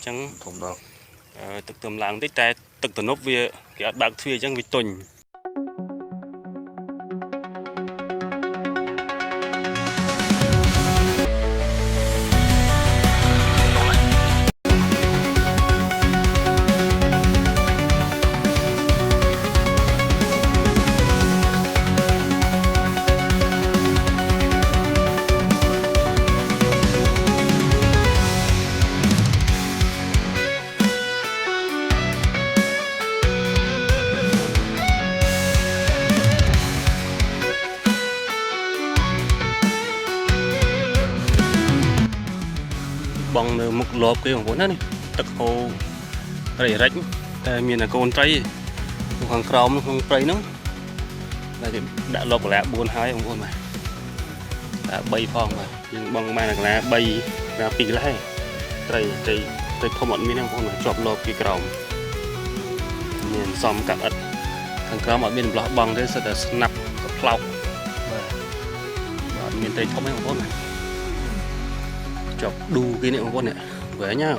chẳng không đâu thực tầm làng tích tại thực tầm nốt về cái bạc thuê chẳng vì tuần bằng một lốp cáiของผมนั่นตะโคไรรักแต่มีน่ะคนใจของครอมของใจนู้นlà đã lốp là buồn háiของผมmà đã bay phong mà nhưng bằng mai là bay là pì lại trời thông bọn mình không mà chọc lốp cái còng miền xóm cạn ớt thằng còng ở bên lọ bằng thế sẽ là snap cloud và miền tây thôngของผมmà chọc đu cái này của con này vẻ nhá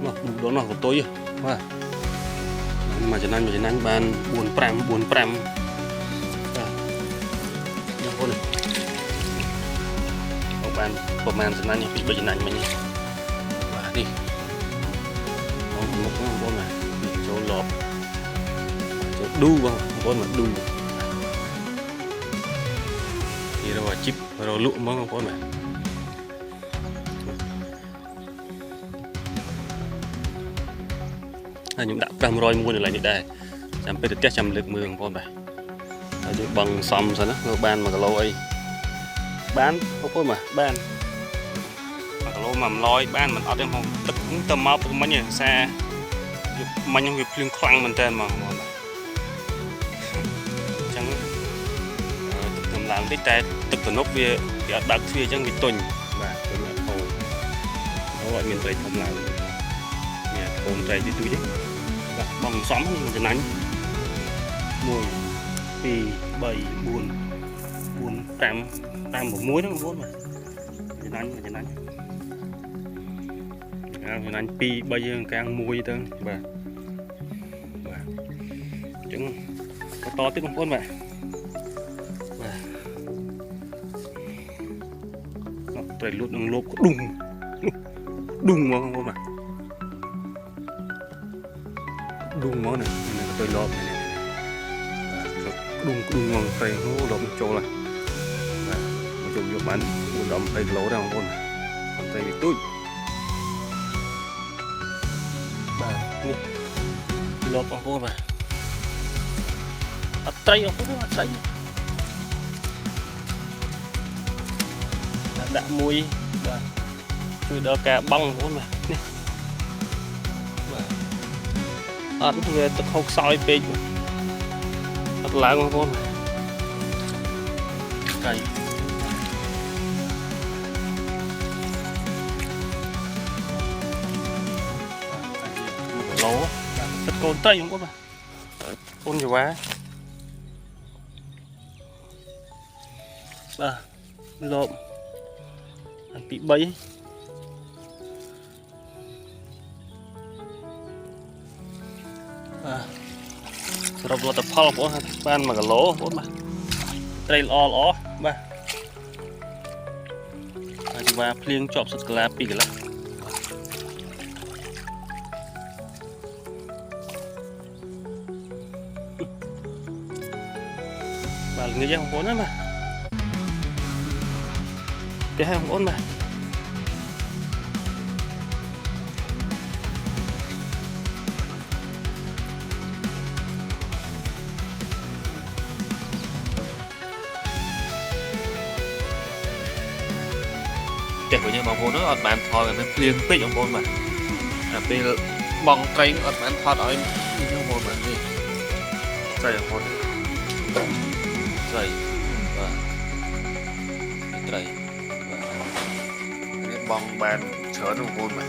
nó đu đó nó của tôi mà cho nên ban buồn pram như con này ông ban của man cho nên bị bệnh này mà nhỉ và đi ông một con này chỗ lọp chỗ đu vào con mà đu thì rồi chip rồi lụm vào con này những đạo cam roi mua lại như đây chăm phải được test chăm lực mường con này bằng xóm rồi đó ban mà cái lô ấy bán không có mà ban mà cái lô mầm loi ban mình ở đây không tập cũng tầm máu tụi mấy nhà xe mấy những việc liên quan mình tên mà chẳng tầm làm tích tại tập tụi nốt về cái bạc thuê chẳng bị tuần và tụi nó hồ nó gọi miền tây không làm nhà thôn tây đi túi chứ bằng xóm như thế này mùi pì bầy buồn tam một muối đó không mà thế này thế này pì bây giờ càng muối thôi và trứng có to tiếp không vậy trời lụt đường lốp có đùng mà không mà đùng món này tôi lọp này đùng ngon tay nó lọp chỗ là một chỗ vô bán buồn đậm tay lỗ ra con tay bị túi bà nè lọp con cô mà tay không có tay đã mùi và tôi đỡ cả băng con mà nè về từ khâu soi về thật lạ con cây lỗ thật con tây không có mà con nhiều quá lộn bị bấy rồi lo tập phao của ban mà cái lỗ của mà đây lo ba và plieng chọc sực lá pì cái lá và người dân không có nữa mà cái hai không ổn mà để của những bóng vốn nó ở bàn thò là liên pích ông vốn mà bây giờ bóng cây ở bàn thò ở những vốn mà gì dày ở vốn dày và dày và bóng bàn chớ ông vốn mà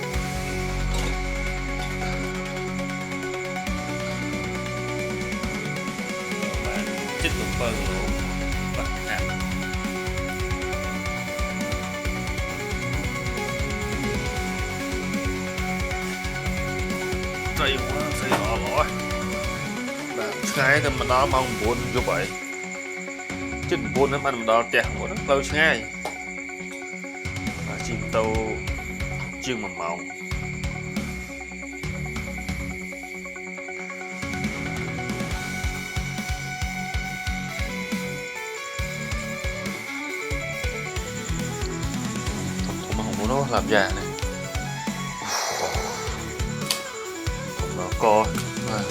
chích một phần và hạt Xây quá, xây rõ rõ. Ngay thì mình đó mong buồn như vậy. Chứ buồn nó mình đó chẹt của nó lâu ngay. Và chim tàu chương mà màu. Thùng mà không có nó làm già này. Thùng nó co. Và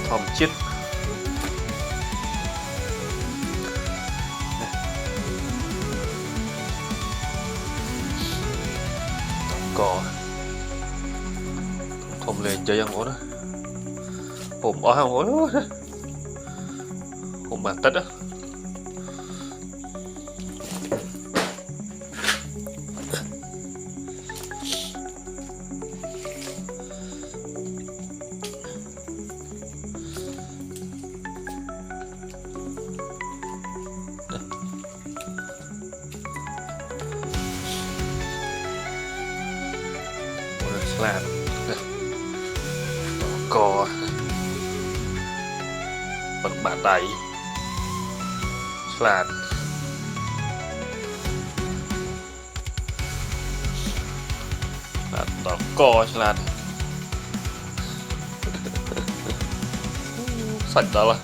thòm chết cò thòm lên chơi ăn ổ đó hùm ó ăn ổ đó hùm mà tết đó làm cò bằng bàn tay làm đó cò làm sạch đó là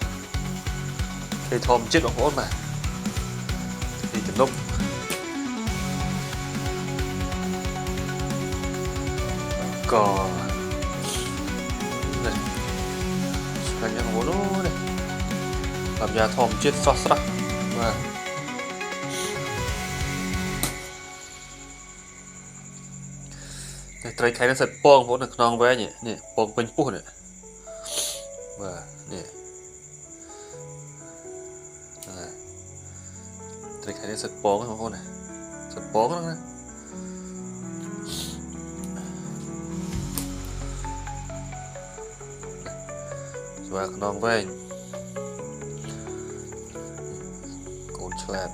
thì thòm chết bằng hốt mà thì cái lúc cò này xoay nhang hố nó này làm nhà thòm chết xót xót mà này trái khai nó sạch bong vốn được non với nhỉ nè bong bên phu này và nè trái khai nó sạch bong cái con này sạch bong đó nè và non với con chlan